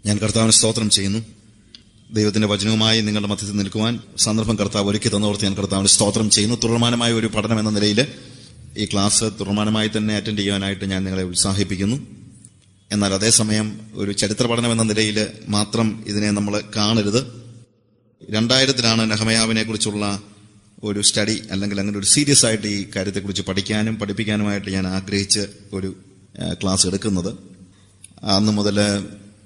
ഞാൻ കർത്താവിന് സ്തോത്രം ചെയ്യുന്നു. ദൈവത്തിന്റെ വചനവുമായി നിങ്ങളുടെ മധ്യത്തിൽ നിൽക്കുവാൻ സന്ദർഭം കർത്താവ് ഒരുക്കി തന്നോർത്ത് ഞാൻ കർത്താവിന് സ്തോത്രം ചെയ്യുന്നു. തുടർമാനമായ ഒരു പഠനം എന്ന നിലയിൽ ഈ ക്ലാസ് തുടർമാനമായി തന്നെ അറ്റൻഡ് ചെയ്യാനായിട്ട് ഞാൻ നിങ്ങളെ ഉത്സാഹിപ്പിക്കുന്നു. എന്നാൽ അതേസമയം ഒരു ചരിത്ര പഠനം എന്ന നിലയിൽ മാത്രം ഇതിനെ നമ്മൾ കാണരുത്. 2000-ലാണ് നെഹെമ്യാവിനെ കുറിച്ചുള്ള ഒരു സ്റ്റഡി അല്ലെങ്കിൽ അങ്ങനെ ഒരു സീരിയസ് ആയിട്ട് ഈ കാര്യത്തെക്കുറിച്ച് പഠിക്കാനും പഠിപ്പിക്കാനുമായിട്ട് ഞാൻ ആഗ്രഹിച്ച് ഒരു ക്ലാസ് എടുക്കുന്നത്. അന്ന് മുതൽ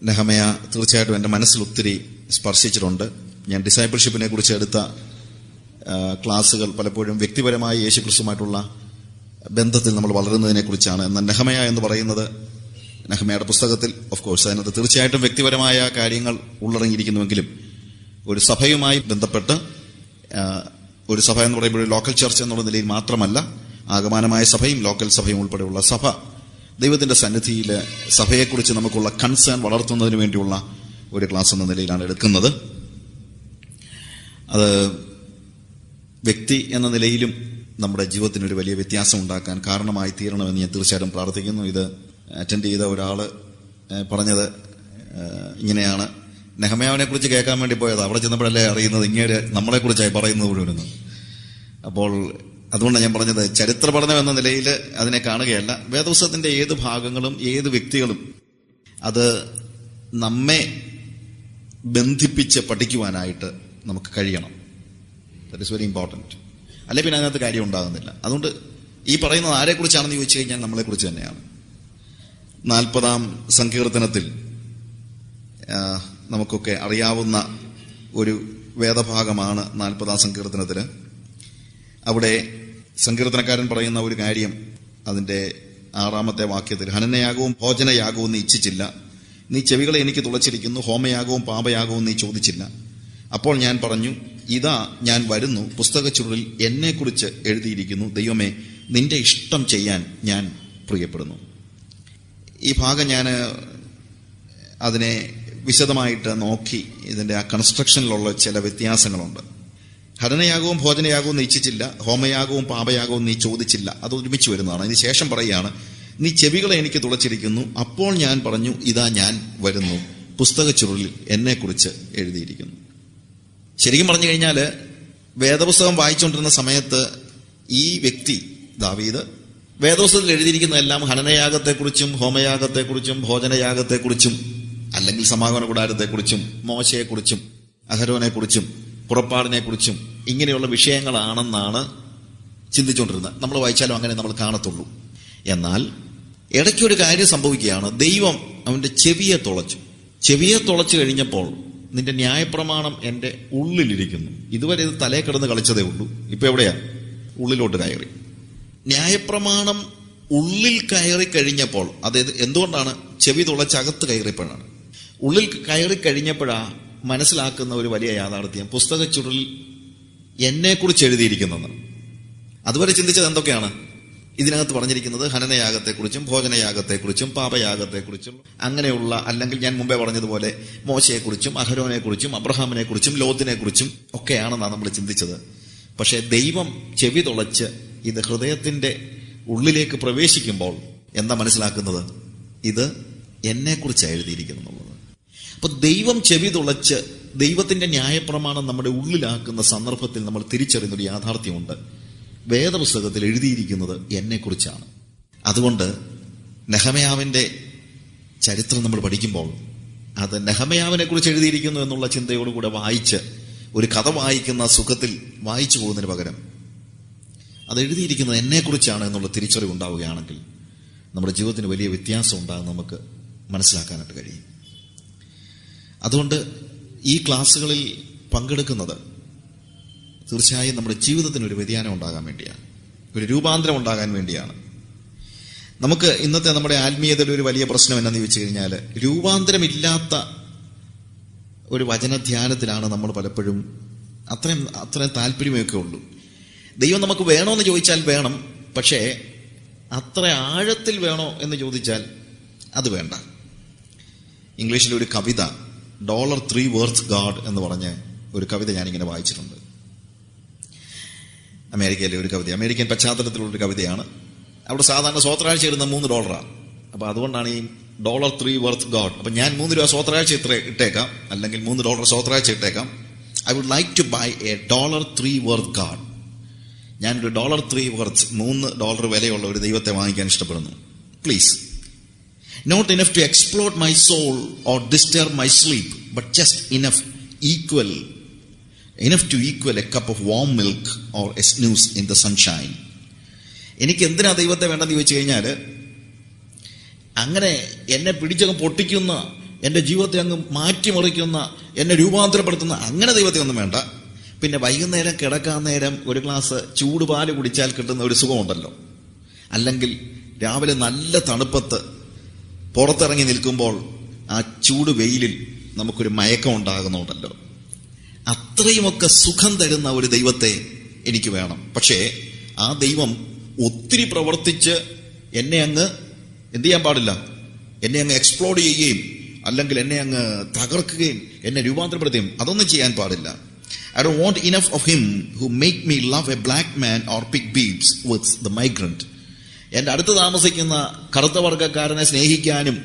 നെഹെമ്യാ തീർച്ചയായിട്ടും എൻ്റെ മനസ്സിൽ ഒത്തിരി സ്പർശിച്ചിട്ടുണ്ട്. ഞാൻ ഡിസൈപ്പിൾഷിപ്പിനെ കുറിച്ച് എടുത്ത ക്ലാസ്സുകൾ പലപ്പോഴും വ്യക്തിപരമായി യേശുക്രിസ്തുമായിട്ടുള്ള ബന്ധത്തിൽ നമ്മൾ വളരുന്നതിനെ കുറിച്ചാണ്. എന്നാൽ നെഹെമ്യാ എന്ന് പറയുന്നത് നെഹെമ്യായുടെ പുസ്തകത്തിൽ ഓഫ് കോഴ്സ് അതിനകത്ത് തീർച്ചയായിട്ടും വ്യക്തിപരമായ കാര്യങ്ങൾ ഉള്ളടങ്ങിയിരിക്കുന്നുവെങ്കിലും ഒരു സഭയുമായി ബന്ധപ്പെട്ട് ഒരു സഭ എന്ന് പറയുമ്പോൾ ലോക്കൽ ചർച്ച് എന്നുള്ള നിലയിൽ മാത്രമല്ല, ആഗമനമായ സഭയും ലോക്കൽ സഭയും ഉൾപ്പെടെയുള്ള സഭ ദൈവത്തിന്റെ സന്നിധിയിൽ സഭയെക്കുറിച്ച് നമുക്കുള്ള കൺസേൺ വളർത്തുന്നതിന് വേണ്ടിയുള്ള ഒരു ക്ലാസ് എന്ന നിലയിലാണ് എടുക്കുന്നത്. അത് വ്യക്തി എന്ന നിലയിലും നമ്മുടെ ജീവിതത്തിനൊരു വലിയ വ്യത്യാസം ഉണ്ടാക്കാൻ കാരണമായി തീരണമെന്ന് ഞാൻ തീർച്ചയായിട്ടും പ്രാർത്ഥിക്കുന്നു. ഇത് അറ്റൻഡ് ചെയ്ത ഒരാൾ പറഞ്ഞത് ഇങ്ങനെയാണ്: നെഹെമ്യാവിനെ കുറിച്ച് കേൾക്കാൻ വേണ്ടി പോയത്, അവിടെ ചെന്നപ്പോഴല്ലേ അറിയുന്നത് ഇങ്ങനെ നമ്മളെക്കുറിച്ചായി പറയുന്നത് മുഴുവനെന്ന്. അപ്പോൾ അതുകൊണ്ടാണ് ഞാൻ പറഞ്ഞത്, ചരിത്ര പഠനം എന്ന നിലയിൽ അതിനെ കാണുകയല്ല. വേദപുസ്തകത്തിന്റെ ഏത് ഭാഗങ്ങളും ഏത് വ്യക്തികളും അത് നമ്മെ ബന്ധിപ്പിച്ച് പഠിക്കുവാനായിട്ട് നമുക്ക് കഴിയണം. That is very important. അല്ലെ പിന്നെ അതിനകത്ത് കാര്യം ഉണ്ടാകുന്നില്ല. അതുകൊണ്ട് ഈ പറയുന്നത് ആരെക്കുറിച്ചാണെന്ന് ചോദിച്ചു കഴിഞ്ഞാൽ നമ്മളെക്കുറിച്ച് തന്നെയാണ്. 40-ാം സങ്കീർത്തനത്തിൽ നമുക്കൊക്കെ അറിയാവുന്ന ഒരു വേദഭാഗമാണ് 40-ാം സങ്കീർത്തനത്തിൽ. അവിടെ സങ്കീർത്തനക്കാരൻ പറയുന്ന ഒരു കാര്യം അതിന്റെ 6-ാമത്തെ വാക്യത്തിൽ: ഹനനയാഗവും ഭോജനയാഗവും നീ ഇച്ഛിച്ചില്ല, നീ ചെവികളെ എനിക്ക് തുളച്ചിരിക്കുന്നു, ഹോമയാഗവും പാപയാഗവും നീ ചോദിച്ചില്ല. അപ്പോൾ ഞാൻ പറഞ്ഞു, ഇതാ ഞാൻ വരുന്നു, പുസ്തകച്ചുരുളിൽ എന്നെക്കുറിച്ച് എഴുതിയിരിക്കുന്നു, ദൈവമേ നിന്റെ ഇഷ്ടം ചെയ്യാൻ ഞാൻ പ്രിയപ്പെടുന്നു. ഈ ഭാഗം ഞാൻ അതിനെ വിശദമായിട്ട് നോക്കി. ഇതിന്റെ ആ കൺസ്ട്രക്ഷനിലുള്ള ചില വ്യത്യാസങ്ങളുണ്ട്. ഹനനയാഗവും ഭോജനയാഗവും നീ ഇച്ഛിച്ചില്ല, ഹോമയാഗവും പാപയാഗവും നീ ചോദിച്ചില്ല, അത് ഒരുമിച്ച് വരുന്നതാണ്. അതിന് ശേഷം പറയുകയാണ്, നീ ചെവികളെ എനിക്ക് തുളച്ചിരിക്കുന്നു, അപ്പോൾ ഞാൻ പറഞ്ഞു, ഇതാ ഞാൻ വരുന്നു, പുസ്തകച്ചുരുളിൽ എന്നെക്കുറിച്ച് എഴുതിയിരിക്കുന്നു. ശരിക്കും പറഞ്ഞു കഴിഞ്ഞാൽ വേദപുസ്തകം വായിച്ചുകൊണ്ടിരുന്ന സമയത്ത് ഈ വ്യക്തി ദാവീദ് വേദപുസ്തകത്തിൽ എഴുതിയിരിക്കുന്നതെല്ലാം ഹനനയാഗത്തെക്കുറിച്ചും ഹോമയാഗത്തെക്കുറിച്ചും ഭോജനയാഗത്തെക്കുറിച്ചും അല്ലെങ്കിൽ സമാഗമന കൂടാരത്തെക്കുറിച്ചും മോശയെക്കുറിച്ചും അഹരോനെക്കുറിച്ചും പുറപ്പാടിനെക്കുറിച്ചും ഇങ്ങനെയുള്ള വിഷയങ്ങളാണെന്നാണ് ചിന്തിച്ചുകൊണ്ടിരുന്നത്. നമ്മൾ വായിച്ചാലും അങ്ങനെ നമ്മൾ കാണത്തുള്ളൂ. എന്നാൽ ഇടയ്ക്കൊരു കാര്യം സംഭവിക്കുകയാണ്. ദൈവം അവന്റെ ചെവിയെ തുളച്ചു കഴിഞ്ഞപ്പോൾ, നിന്റെ ന്യായപ്രമാണം എന്റെ ഉള്ളിലിരിക്കുന്നു. ഇതുവരെ ഇത് തലേ കിടന്ന് കളിച്ചതേ ഉള്ളൂ. ഇപ്പൊ എവിടെയാ? ഉള്ളിലോട്ട് കയറി. ന്യായപ്രമാണം ഉള്ളിൽ കയറി കഴിഞ്ഞപ്പോൾ, അതായത് എന്തുകൊണ്ടാണ് ചെവി തുളച്ചകത്ത് കയറിയപ്പോഴാണ്, ഉള്ളിൽ കയറി കഴിഞ്ഞപ്പോഴാ മനസ്സിലാക്കുന്ന ഒരു വലിയ യാഥാർത്ഥ്യം, പുസ്തകച്ചുരുളിൽ എന്നെക്കുറിച്ച് എഴുതിയിരിക്കുന്നതെന്ന്. അതുവരെ ചിന്തിച്ചത് എന്തൊക്കെയാണ്? ഇതിനകത്ത് പറഞ്ഞിരിക്കുന്നത് ഹനനയാഗത്തെക്കുറിച്ചും ഭോജനയാഗത്തെക്കുറിച്ചും പാപയാഗത്തെക്കുറിച്ചും അങ്ങനെയുള്ള, അല്ലെങ്കിൽ ഞാൻ മുമ്പേ പറഞ്ഞതുപോലെ മോശയെക്കുറിച്ചും അഹരോനെക്കുറിച്ചും അബ്രഹാമിനെക്കുറിച്ചും ലോത്തിനെക്കുറിച്ചും ഒക്കെയാണെന്നാണ് നമ്മൾ ചിന്തിച്ചത്. പക്ഷെ ദൈവം ചെവി തുളച്ച് ഇത് ഹൃദയത്തിന്റെ ഉള്ളിലേക്ക് പ്രവേശിക്കുമ്പോൾ എന്താ മനസ്സിലാക്കുന്നത്? ഇത് എന്നെക്കുറിച്ചാണ് എഴുതിയിരിക്കുന്നത്. അപ്പൊ ദൈവം ചെവി തുളച്ച് ദൈവത്തിന്റെ ന്യായപ്രമാണം നമ്മുടെ ഉള്ളിലാക്കുന്ന സന്ദർഭത്തിൽ നമ്മൾ തിരിച്ചറിയുന്നൊരു യാഥാർത്ഥ്യമുണ്ട്. വേദപുസ്തകത്തിൽ എഴുതിയിരിക്കുന്നത് എന്നെക്കുറിച്ചാണ്. അതുകൊണ്ട് നെഹെമ്യാവിന്റെ ചരിത്രം നമ്മൾ പഠിക്കുമ്പോൾ അത് നെഹെമ്യാവിനെ കുറിച്ച് എഴുതിയിരിക്കുന്നു എന്നുള്ള ചിന്തയോടുകൂടെ വായിച്ച് ഒരു കഥ വായിക്കുന്ന സുഖത്തിൽ വായിച്ചു പോകുന്നതിന് പകരം അത് എഴുതിയിരിക്കുന്നത് എന്നെക്കുറിച്ചാണ് എന്നുള്ള തിരിച്ചറിവ് ഉണ്ടാവുകയാണെങ്കിൽ നമ്മുടെ ജീവിതത്തിന് വലിയ വ്യത്യാസം ഉണ്ടാകും, നമുക്ക് മനസ്സിലാക്കാനായിട്ട് കഴിയും. അതുകൊണ്ട് ഈ ക്ലാസ്സുകളിൽ പങ്കെടുക്കുന്നത് തീർച്ചയായും നമ്മുടെ ജീവിതത്തിന് ഒരു വ്യതിയാനം ഉണ്ടാകാൻ വേണ്ടിയാണ്, ഒരു രൂപാന്തരം ഉണ്ടാകാൻ വേണ്ടിയാണ്. നമുക്ക് ഇന്നത്തെ നമ്മുടെ ആത്മീയതയിൽ ഒരു വലിയ പ്രശ്നം എന്നാന്ന് ചോദിച്ചു കഴിഞ്ഞാൽ, രൂപാന്തരമില്ലാത്ത ഒരു വചനധ്യാനത്തിലാണ് നമ്മൾ പലപ്പോഴും അത്രയും താല്പര്യമൊക്കെ ഉള്ളൂ. ദൈവം നമുക്ക് വേണോന്ന് ചോദിച്ചാൽ വേണം, പക്ഷേ അത്ര ആഴത്തിൽ വേണോ എന്ന് ചോദിച്ചാൽ അത് വേണ്ട. ഇംഗ്ലീഷിൽ ഒരു കവിത, $3 worth God എന്ന് പറഞ്ഞ ഒരു കവിത ഞാനിങ്ങനെ വായിച്ചിട്ടുണ്ട്. അമേരിക്കയിലെ ഒരു കവിത, അമേരിക്കൻ പശ്ചാത്തലത്തിലുള്ളൊരു കവിതയാണ്. അവിടെ സാധാരണ സ്വത്രാഴ്ച ഇടുന്ന $3. അപ്പൊ അതുകൊണ്ടാണ് ഈ $3 വർത്ത് ഗോഡ്. അപ്പൊ ഞാൻ $3 സ്വത്രാഴ്ച ഇട്ടേക്കാം, അല്ലെങ്കിൽ $3 സ്വത്രാഴ്ച ഇട്ടേക്കാം. I would like to buy a $3 worth god. ഞാനൊരു $3 വർത്ത് $3 വിലയുള്ള ഒരു ദൈവത്തെ വാങ്ങിക്കാൻ ഇഷ്ടപ്പെടുന്നു. Please. Not enough to explode my soul or disturb my sleep, but just enough to equal a cup of warm milk or a snooze in the sunshine. എനിക്ക് എന്തിനാ ദൈവത്തെ വേണ്ടെന്ന് ചോദിച്ചു കഴിഞ്ഞാൽ, അങ്ങനെ എന്നെ പിടിച്ചങ്ങ് പൊട്ടിക്കുന്ന, എന്റെ ജീവിതത്തെ അങ്ങ് മാറ്റിമറിക്കുന്ന, എന്നെ രൂപാന്തരപ്പെടുത്തുന്ന അങ്ങനെ ദൈവത്തെ ഒന്നും വേണ്ട. പിന്നെ വൈകുന്നേരം കിടക്കാൻ നേരം ഒരു ഗ്ലാസ് ചൂടുപാല് കുടിച്ചാൽ കിട്ടുന്ന ഒരു സുഖമുണ്ടല്ലോ, അല്ലെങ്കിൽ രാവിലെ നല്ല തണുപ്പത്ത് പുറത്തിറങ്ങി നിൽക്കുമ്പോൾ ആ ചൂട് വെയിലിൽ നമുക്കൊരു മയക്കം ഉണ്ടാകുന്നുണ്ടല്ലോ, അത്രയുമൊക്കെ സുഖം തരുന്ന ഒരു ദൈവത്തെ എനിക്ക് വേണം. പക്ഷേ ആ ദൈവം ഒത്തിരി പ്രവർത്തിച്ച് എന്നെ അങ്ങ് എന്ത് ചെയ്യാൻ പാടില്ല, എന്നെ അങ്ങ് എക്സ്പ്ലോഡ് ചെയ്യുകയും അല്ലെങ്കിൽ എന്നെ അങ്ങ് തകർക്കുകയും എന്നെ രൂപാന്തരപ്പെടുത്തുകയും അതൊന്നും ചെയ്യാൻ പാടില്ല. I don't want enough of him who make me love a black man or pick beads with the migrant. എന്റെ അടുത്ത് താമസിക്കുന്ന കറുത്ത വർഗ്ഗക്കാരനെ സ്നേഹിക്കാനും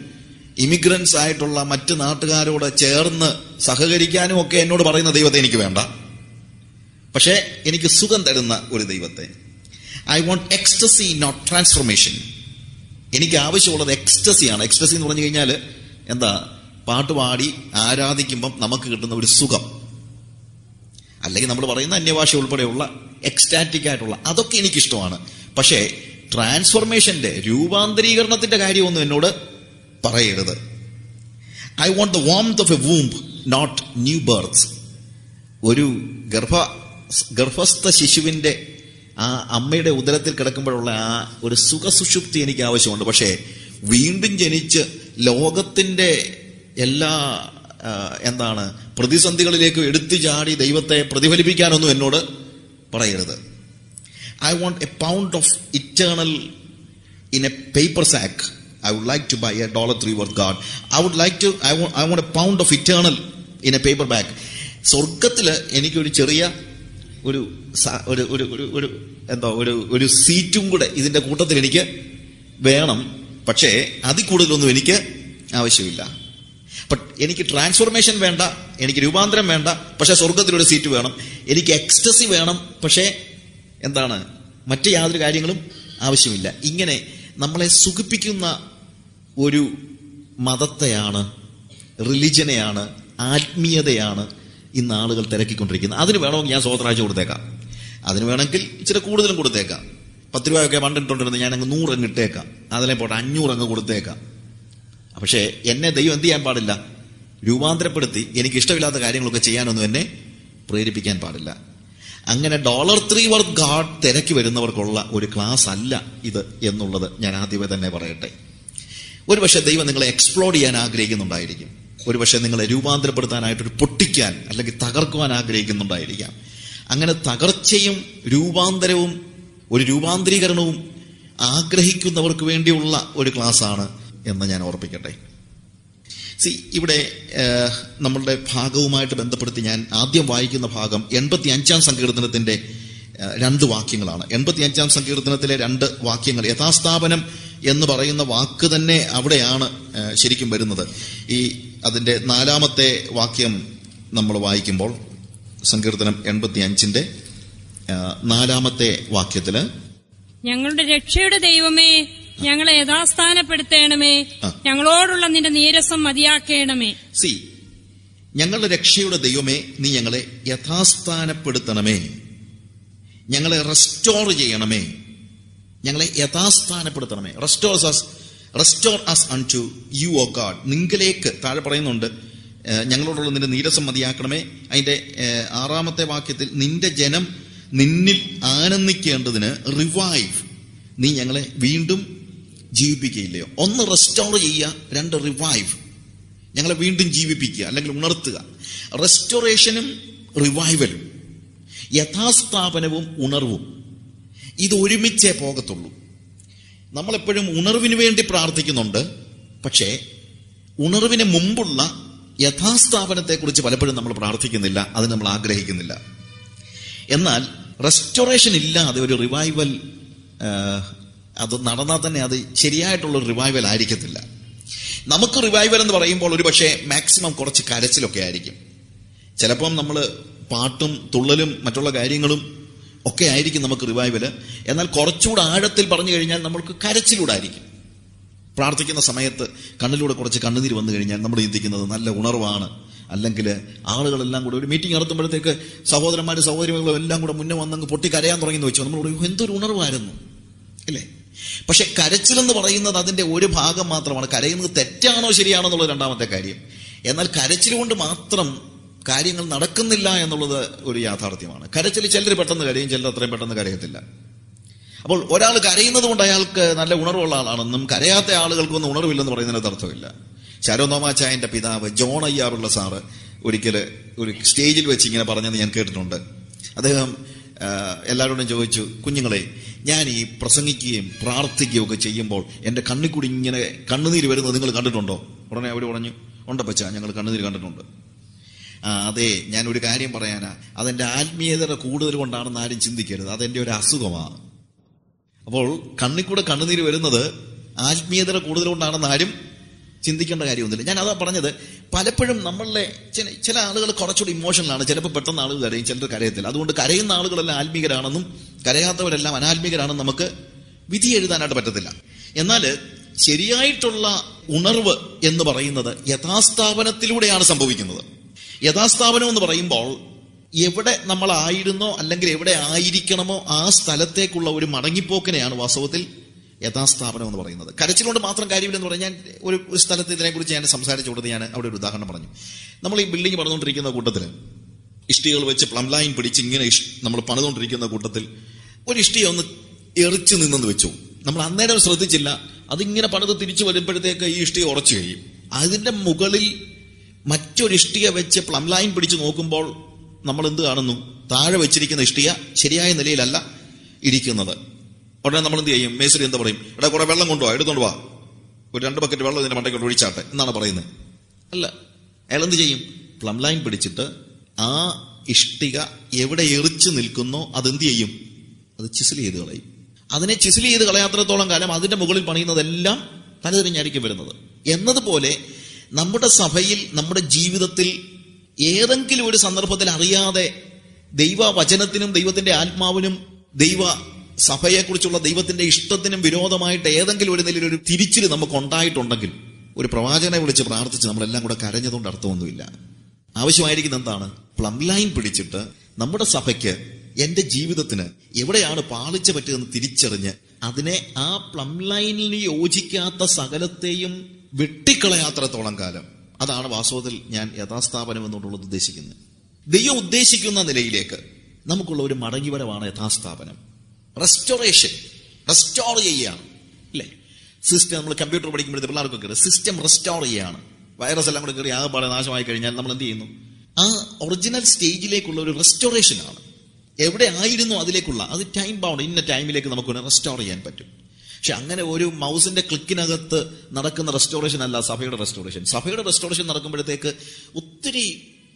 ഇമിഗ്രൻസ് ആയിട്ടുള്ള മറ്റ് നാട്ടുകാരോട് ചേർന്ന് സഹകരിക്കാനും ഒക്കെ എന്നോട് പറയുന്ന ദൈവത്തെ എനിക്ക് വേണ്ട. പക്ഷേ എനിക്ക് സുഖം തരുന്ന ഒരു ദൈവത്തെ. I want ecstasy, not transformation. എനിക്ക് ആവശ്യമുള്ളത് എക്സ്റ്റസിയാണ്. എക്സ്റ്റസി എന്ന് പറഞ്ഞു കഴിഞ്ഞാൽ എന്താ, പാട്ടുപാടി ആരാധിക്കുമ്പം നമുക്ക് കിട്ടുന്ന ഒരു സുഖം, അല്ലെങ്കിൽ നമ്മൾ പറയുന്ന അന്യഭാഷ ഉൾപ്പെടെയുള്ള എക്സ്റ്റാറ്റിക് ആയിട്ടുള്ള അതൊക്കെ എനിക്കിഷ്ടമാണ്. പക്ഷേ ട്രാൻസ്ഫോർമേഷന്റെ, രൂപാന്തരീകരണത്തിന്റെ കാര്യമൊന്നും എന്നോട് പറയരുത്. I want the warmth of a womb, not new birth. ഒരു ഗർഭസ്ഥ ശിശുവിന്റെ ആ അമ്മയുടെ ഉദരത്തിൽ കിടക്കുമ്പോഴുള്ള ആ ഒരു സുഖസുഷുപ്തി എനിക്ക് ആവശ്യമുണ്ട്. പക്ഷേ വീണ്ടും ജനിച്ച് ലോകത്തിന്റെ എല്ലാ പ്രതിസന്ധികളിലേക്ക് എടുത്തു ചാടി ദൈവത്തെ പ്രതിഫലിപ്പിക്കാനൊന്നും എന്നോട് പറയരുത്. I want a pound of eternal in a paper sack. I would like to buy a $3 worth God. I want a pound of eternal in a paper bag. സ്വർഗത്തില് എനിക്കൊരു ചെറിയ ഒരു സീറ്റും കൂടെ ഇതിന്റെ കൂട്ടത്തിൽ എനിക്ക് വേണം. പക്ഷേ അതിൽ കൂടുതലൊന്നും എനിക്ക് ആവശ്യമില്ല. എനിക്ക് ട്രാൻസ്ഫോർമേഷൻ വേണ്ട, എനിക്ക് രൂപാന്തരം വേണ്ട, പക്ഷെ സ്വർഗത്തിലൊരു സീറ്റ് വേണം. എനിക്ക് എക്സ്റ്റസി വേണം, പക്ഷേ മറ്റ് യാതൊരു കാര്യങ്ങളും ആവശ്യമില്ല. ഇങ്ങനെ നമ്മളെ സുഖിപ്പിക്കുന്ന ഒരു മതത്തെയാണ്, റിലിജനെയാണ്, ആത്മീയതയാണ് ഇന്ന് ആളുകൾ തിരക്കിക്കൊണ്ടിരിക്കുന്നത്. അതിന് വേണമെങ്കിൽ ഞാൻ സ്വത്രാഴ്ച കൊടുത്തേക്കാം, അതിന് വേണമെങ്കിൽ ഇച്ചിരി കൂടുതലും കൊടുത്തേക്കാം. 10 രൂപയൊക്കെ പണ്ടിട്ടുണ്ടിരുന്നത് ഞാൻ അങ്ങ് 100 അങ്ങ് ഇട്ടേക്കാം, അതിലെ പോട്ടെ 500 അങ്ങ് കൊടുത്തേക്കാം. പക്ഷേ എന്നെ ദൈവം എന്ത് ചെയ്യാൻ പാടില്ല, രൂപാന്തരപ്പെടുത്തി എനിക്ക് ഇഷ്ടമില്ലാത്ത കാര്യങ്ങളൊക്കെ ചെയ്യാനൊന്നും എന്നെ പ്രേരിപ്പിക്കാൻ പാടില്ല. അങ്ങനെ $3 വർത്ത് ഗാഡ് തിരക്കി വരുന്നവർക്കുള്ള ഒരു ക്ലാസ് അല്ല ഇത് എന്നുള്ളത് ഞാൻ ആദ്യമേ തന്നെ പറയട്ടെ. ഒരുപക്ഷെ ദൈവം നിങ്ങളെ എക്സ്പ്ലോഡ് ചെയ്യാൻ ആഗ്രഹിക്കുന്നുണ്ടായിരിക്കും. ഒരുപക്ഷെ നിങ്ങളെ രൂപാന്തരപ്പെടുത്താനായിട്ടൊരു പൊട്ടിക്കാൻ അല്ലെങ്കിൽ തകർക്കുവാൻ ആഗ്രഹിക്കുന്നുണ്ടായിരിക്കാം. അങ്ങനെ തകർച്ചയും രൂപാന്തരവും ഒരു രൂപാന്തരീകരണവും ആഗ്രഹിക്കുന്നവർക്ക് വേണ്ടിയുള്ള ഒരു ക്ലാസ്സാണ് എന്ന് ഞാൻ ഓർപ്പിക്കട്ടെ. ഇവിടെ നമ്മളുടെ ഭാഗവുമായിട്ട് ബന്ധപ്പെടുത്തി ഞാൻ ആദ്യം വായിക്കുന്ന ഭാഗം 85-ാം സങ്കീർത്തനത്തിന്റെ 2 വാക്യങ്ങളാണ്. 85-ാം സങ്കീർത്തനത്തിലെ 2 വാക്യങ്ങൾ, യഥാസ്ഥാപനം എന്ന് പറയുന്ന വാക്ക് തന്നെ അവിടെയാണ് ശരിക്കും വരുന്നത്. അതിന്റെ 4-ാമത്തെ വാക്യം നമ്മൾ വായിക്കുമ്പോൾ, സങ്കീർത്തനം 85-ന്റെ 4-ാമത്തെ വാക്യത്തില്, ഞങ്ങളുടെ രക്ഷയുടെ ദൈവമേ, ഞങ്ങളെ യഥാസ്ഥാനപ്പെടുത്തേണമേ, ഞങ്ങളോടുള്ള നിന്റെ നീരസം മതിയാക്കേണമേ. ഞങ്ങളുടെ രക്ഷയുടെ ദൈവമേ, നീ ഞങ്ങളെ യഥാസ്ഥാനപ്പെടുത്തണമേ, ഞങ്ങളെ റെസ്റ്റോർ ചെയ്യണമേ, ഞങ്ങളെ യഥാസ്ഥാനപ്പെടുത്തണമേ. റെസ്റ്റോർ അസ് അൺടു യു ഓ ഗാഡ്. നിങ്ങളിലേക്ക് താഴെ പറയുന്നുണ്ട്, ഞങ്ങളോടുള്ള നിന്റെ നീരസം മതിയാക്കണമേ. അതിന്റെ 6-ാമത്തെ വാക്യത്തിൽ, നിന്റെ ജനം നിന്നിൽ ആനന്ദിക്കേണ്ടതിന് റിവൈവ്, നീ ഞങ്ങളെ വീണ്ടും ജീവിപ്പിക്കുകയില്ലയോ. 1 റെസ്റ്റോർ ചെയ്യുക, 2 റിവൈവ്, ഞങ്ങളെ വീണ്ടും ജീവിപ്പിക്കുക അല്ലെങ്കിൽ ഉണർത്തുക. റെസ്റ്റോറേഷനും റിവൈവലും, യഥാസ്ഥാപനവും ഉണർവും, ഇത് ഒരുമിച്ചേ പോകത്തുള്ളൂ. നമ്മളെപ്പോഴും ഉണർവിന് വേണ്ടി പ്രാർത്ഥിക്കുന്നുണ്ട്, പക്ഷേ ഉണർവിന് മുമ്പുള്ള യഥാസ്ഥാപനത്തെക്കുറിച്ച് പലപ്പോഴും നമ്മൾ പ്രാർത്ഥിക്കുന്നില്ല, അത് നമ്മൾ ആഗ്രഹിക്കുന്നില്ല. എന്നാൽ റെസ്റ്റോറേഷൻ ഇല്ലാതെ ഒരു റിവൈവൽ അത് നടന്നാൽ തന്നെ അത് ശരിയായിട്ടുള്ളൊരു റിവൈവൽ ആയിരിക്കത്തില്ല. നമുക്ക് റിവൈവൽ എന്ന് പറയുമ്പോൾ ഒരു പക്ഷേ മാക്സിമം കുറച്ച് കരച്ചിലൊക്കെ ആയിരിക്കും. ചിലപ്പം നമ്മൾ പാട്ടും തുള്ളലും മറ്റുള്ള കാര്യങ്ങളും ഒക്കെ ആയിരിക്കും നമുക്ക് റിവൈവൽ. എന്നാൽ കുറച്ചുകൂടെ ആഴത്തിൽ പറഞ്ഞു കഴിഞ്ഞാൽ നമ്മൾക്ക് കരച്ചിലൂടെ ആയിരിക്കും. പ്രാർത്ഥിക്കുന്ന സമയത്ത് കണ്ണിലൂടെ കുറച്ച് കണ്ണുനീര് വന്നു കഴിഞ്ഞാൽ നമ്മൾ ചിന്തിക്കുന്നത് നല്ല ഉണർവാണ്. അല്ലെങ്കിൽ ആളുകളെല്ലാം കൂടെ ഒരു മീറ്റിംഗ് നടത്തുമ്പോഴത്തേക്ക് സഹോദരന്മാരും സഹോദരികളും എല്ലാം കൂടെ മുന്നേ വന്നങ്ങ് പൊട്ടിക്കരയാൻ തുടങ്ങിയെന്ന് വെച്ചു. നമ്മൾ എന്തൊരു ഉണർവായിരുന്നു അല്ലേ? പക്ഷെ കരച്ചിലെന്ന് പറയുന്നത് അതിന്റെ ഒരു ഭാഗം മാത്രമാണ്. കരയുന്നത് തെറ്റാണോ ശരിയാണോ എന്നുള്ളത് രണ്ടാമത്തെ കാര്യം. എന്നാൽ കരച്ചിൽ കൊണ്ട് മാത്രം കാര്യങ്ങൾ നടക്കുന്നില്ല എന്നുള്ളത് ഒരു യാഥാർത്ഥ്യമാണ്. കരച്ചിൽ ചിലർ പെട്ടെന്ന് കരയും, ചിലർ അത്രയും പെട്ടെന്ന് കരയത്തില്ല. അപ്പോൾ ഒരാൾ കരയുന്നത് കൊണ്ട് അയാൾക്ക് നല്ല ഉണർവുള്ള ആളാണെന്നും കരയാത്ത ആളുകൾക്കൊന്നും ഉണർവില്ലെന്ന് പറയുന്നതിനകത്ത് അർത്ഥമില്ല. ശാരോനോമാച്ചായന്റെ പിതാവ് ജോൺ അയ്യാറുള്ള സാറ് ഒരിക്കൽ ഒരു സ്റ്റേജിൽ വെച്ച് ഇങ്ങനെ പറഞ്ഞെന്ന് ഞാൻ കേട്ടിട്ടുണ്ട്. അദ്ദേഹം എല്ലാവരോടും ചോദിച്ചു, കുഞ്ഞുങ്ങളെ, ഞാൻ ഈ പ്രസംഗിക്കുകയും പ്രാർത്ഥിക്കുകയും ഒക്കെ ചെയ്യുമ്പോൾ എന്റെ കണ്ണിൽ കൂടി ഇങ്ങനെ കണ്ണുനീര് വരുന്നത് നിങ്ങൾ കണ്ടിട്ടുണ്ടോ? ഉടനെ അവർ പറഞ്ഞു, ഉണ്ടപ്പച്ച, ഞങ്ങൾ കണ്ണുനീര് കണ്ടിട്ടുണ്ട്. അതെ, ഞാനൊരു കാര്യം പറയാനാ, അതെന്റെ ആത്മീയത കൂടുതൽ കൊണ്ടാണെന്ന് ആരും ചിന്തിക്കരുത്, അതെന്റെ ഒരു അസുഖമാണ്. അപ്പോൾ കണ്ണിൽ കൂടെ കണ്ണുനീര് വരുന്നത് ആത്മീയത കൂടുതൽ കൊണ്ടാണെന്ന് ആരും ചിന്തിക്കേണ്ട കാര്യമൊന്നുമില്ല. ഞാൻ അതാ പറഞ്ഞത്, പലപ്പോഴും നമ്മളിലെ ചില ആളുകൾ കുറച്ചുകൂടി ഇമോഷണലാണ്. ചിലപ്പോൾ പെട്ടെന്ന് ആളുകൾ കരയും, ചിലർ കരയത്തില്ല. അതുകൊണ്ട് കരയുന്ന ആളുകളെല്ലാം ആത്മീകരാണെന്നും കരയാത്തവരെല്ലാം അനാത്മീകരാണെന്നും നമുക്ക് വിധി എഴുതാനായിട്ട് പറ്റത്തില്ല. എന്നാൽ ശരിയായിട്ടുള്ള ഉണർവ് എന്ന് പറയുന്നത് യഥാസ്ഥാപനത്തിലൂടെയാണ് സംഭവിക്കുന്നത്. യഥാസ്ഥാപനം എന്ന് പറയുമ്പോൾ എവിടെ നമ്മളായിരുന്നോ അല്ലെങ്കിൽ എവിടെ ആയിരിക്കണമോ ആ സ്ഥലത്തേക്കുള്ള ഒരു മടങ്ങിപ്പോക്കിനെയാണ് വാസ്തവത്തിൽ യഥാസ്ഥാപനം എന്ന് പറയുന്നത്. കരച്ചിലുകൊണ്ട് മാത്രം കാര്യമില്ലെന്ന് പറഞ്ഞാൽ ഒരു സ്ഥലത്ത് ഇതിനെക്കുറിച്ച് ഞാൻ സംസാരിച്ചു കൊടുത്ത് ഞാൻ അവിടെ ഒരു ഉദാഹരണം പറഞ്ഞു. നമ്മൾ ഈ ബിൽഡിംഗ് പണിതുകൊണ്ടിരിക്കുന്ന കൂട്ടത്തിൽ ഇഷ്ടികൾ വെച്ച് പ്ലം ലൈൻ പിടിച്ച് ഇങ്ങനെ നമ്മൾ പണിതുകൊണ്ടിരിക്കുന്ന കൂട്ടത്തിൽ ഒരു ഇഷ്ടിക ഒന്ന് എറിച്ചു നിന്നെന്ന് വെച്ചു. നമ്മൾ അന്നേരം ശ്രദ്ധിച്ചില്ല. അതിങ്ങനെ പണിത് തിരിച്ചു വരുമ്പോഴത്തേക്ക് ഈ ഇഷ്ടിക ഉറച്ചു കഴിയും. അതിന്റെ മുകളിൽ മറ്റൊരു ഇഷ്ടിക വെച്ച് പ്ലം ലൈൻ പിടിച്ച് നോക്കുമ്പോൾ നമ്മൾ എന്ത് കാണുന്നു? താഴെ വെച്ചിരിക്കുന്ന ഇഷ്ടിക ശരിയായ നിലയിലല്ല ഇരിക്കുന്നത്. ഉടനെ നമ്മൾ എന്ത് ചെയ്യും? മേസ്ത്രി എന്താ പറയും? ഇവിടെ കുറെ വെള്ളം കൊണ്ടുപോവാ, എടുത്തോണ്ട് വാ, ഒരു 2 ബക്കറ്റ് വെള്ളം ഇതിന്റെ മണ്ടയ്ക്ക് ഒഴിച്ചാട്ടെ എന്നാണ് പറയുന്നത്. അല്ല, അയാൾ എന്ത് ചെയ്യും? പ്ലം ലൈൻ പിടിച്ചിട്ട് ആ ഇഷ്ടിക എവിടെ എറിച്ചു നിൽക്കുന്നോ അതെന്ത് ചെയ്യും? അത് ചിസിൽ ചെയ്ത് കളയും. അതിനെ ചിസിൽ ചെയ്ത് കളയാത്രത്തോളം കാലം അതിന്റെ മുകളിൽ പണിയുന്നതെല്ലാം തലതിരിഞ്ഞായിരിക്കും വരുന്നത്. എന്നതുപോലെ നമ്മുടെ സഭയിൽ, നമ്മുടെ ജീവിതത്തിൽ ഏതെങ്കിലും ഒരു സന്ദർഭത്തിൽ അറിയാതെ ദൈവവചനത്തിനും ദൈവത്തിന്റെ ആത്മാവിനും ദൈവ സഭയെക്കുറിച്ചുള്ള ദൈവത്തിന്റെ ഇഷ്ടത്തിനും വിരോധമായിട്ട് ഏതെങ്കിലും ഒരു നിലയിൽ ഒരു തിരിച്ചിൽ നമുക്ക് ഉണ്ടായിട്ടുണ്ടെങ്കിൽ ഒരു പ്രവാചകനെ വിളിച്ച് പ്രാർത്ഥിച്ച് നമ്മളെല്ലാം കൂടെ കരഞ്ഞതുകൊണ്ട് അർത്ഥമൊന്നുമില്ല. ആവശ്യമായിരിക്കുന്ന എന്താണ്? പ്ലം ലൈൻ പിടിച്ചിട്ട് നമ്മുടെ സഭയ്ക്ക്, എന്റെ ജീവിതത്തിന് എവിടെയാണ് പാളിച്ച പറ്റുമെന്ന് തിരിച്ചറിഞ്ഞ് അതിനെ ആ പ്ലം ലൈനിൽ യോജിക്കാത്ത സകലത്തെയും വെട്ടിക്കളയാത്രത്തോളം കാലം. അതാണ് വാസ്തവത്തിൽ ഞാൻ യഥാസ്ഥാപനം എന്നുള്ളത് ഉദ്ദേശിക്കുന്നത്. ദൈവം ഉദ്ദേശിക്കുന്ന നിലയിലേക്ക് നമുക്കുള്ള ഒരു മടങ്ങിവരവാണ് യഥാസ്ഥാപനം. റെസ്റ്റോറേഷൻ, റെസ്റ്റോർ ചെയ്യുകയാണ് അല്ലേ? സിസ്റ്റം നമ്മൾ കമ്പ്യൂട്ടർ പഠിക്കുമ്പോഴത്തെ പിള്ളേർക്കൊക്കെ സിസ്റ്റം റെസ്റ്റോർ ചെയ്യുകയാണ്. വൈറസ് എല്ലാം കൂടെ കയറി ആകെപ്പാടെ നാശമായി കഴിഞ്ഞാൽ നമ്മൾ എന്ത് ചെയ്യുന്നു? ആ ഒറിജിനൽ സ്റ്റേജിലേക്കുള്ള ഒരു റെസ്റ്റോറേഷനാണ്. എവിടെ ആയിരുന്നു അതിലേക്കുള്ള, അത് ടൈം ബൗണ്ട്, ഇന്ന ടൈമിലേക്ക് നമുക്ക് റെസ്റ്റോർ ചെയ്യാൻ പറ്റും. പക്ഷെ അങ്ങനെ ഒരു മൗസിന്റെ ക്ലിക്കിനകത്ത് നടക്കുന്ന റെസ്റ്റോറേഷൻ അല്ല സഭയുടെ റെസ്റ്റോറേഷൻ. സഭയുടെ റെസ്റ്റോറേഷൻ നടക്കുമ്പോഴത്തേക്ക് ഒത്തിരി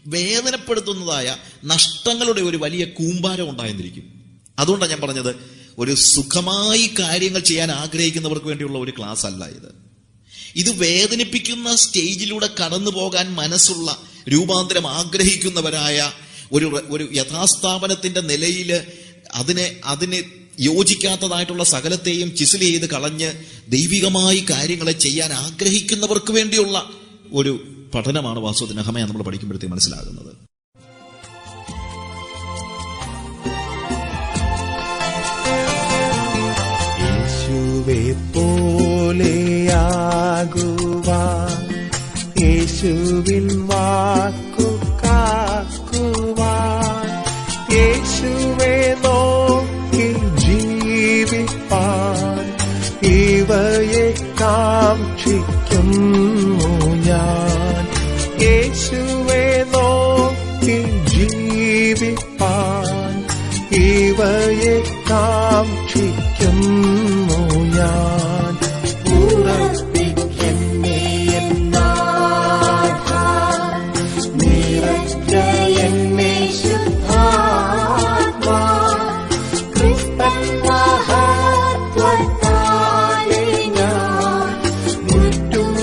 വേദനപ്പെടുത്തുന്നതായ നഷ്ടങ്ങളുടെ ഒരു വലിയ കൂമ്പാരം ഉണ്ടായിരിക്കും. അതുകൊണ്ടാണ് ഞാൻ പറഞ്ഞത്, ഒരു സുഖമായി കാര്യങ്ങൾ ചെയ്യാൻ ആഗ്രഹിക്കുന്നവർക്ക് വേണ്ടിയുള്ള ഒരു ക്ലാസ് അല്ല ഇത്. ഇത് വേദനിപ്പിക്കുന്ന സ്റ്റേജിലൂടെ കടന്നു പോകാൻ മനസ്സുള്ള, രൂപാന്തരം ആഗ്രഹിക്കുന്നവരായ ഒരു യഥാസ്ഥാപനത്തിന്റെ നിലയിൽ അതിനെ യോജിക്കാത്തതായിട്ടുള്ള സകലത്തെയും ചിസിൽ ചെയ്ത് കളഞ്ഞ് ദൈവികമായി കാര്യങ്ങളെ ചെയ്യാൻ ആഗ്രഹിക്കുന്നവർക്ക് വേണ്ടിയുള്ള ഒരു പഠനമാണ് വാസ്തവത്തിൽ നെഹമ്യാ നമ്മൾ പഠിക്കുമ്പോഴത്തേക്ക് മനസ്സിലാകുന്നത്. യേശുവേ പോലെയാകുവാൻ, യേശുവിൻ വാക്കു കാക്കുവാൻ, യേശുവേ നോക്കി ജീവിപ്പാൻ ഇവയെ കാക്ഷിക്കുന്നു ഞാൻ. യേശുവേ നോക്കി ജീവിപ്പാൻ ഇവയെ കാക്ഷിക്കുന്നു ഞാൻ. ഉറപ്പിക്കന്നെ എന്നാഥ, നിറയ്ക്ക എന്നെ ശുദ്ധാത്മാ, ക്രിസ്തൻ മഹത്വത്താലെ ഞാൻ മുറ്റും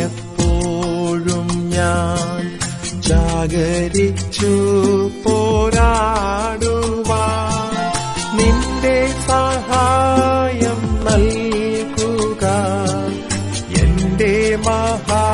എപ്പോഴും ഞാൻ ജാഗരിച്ചു പോരാടുവാൻ നിന്റെ സഹായം നൽകുക എന്റെ മഹാ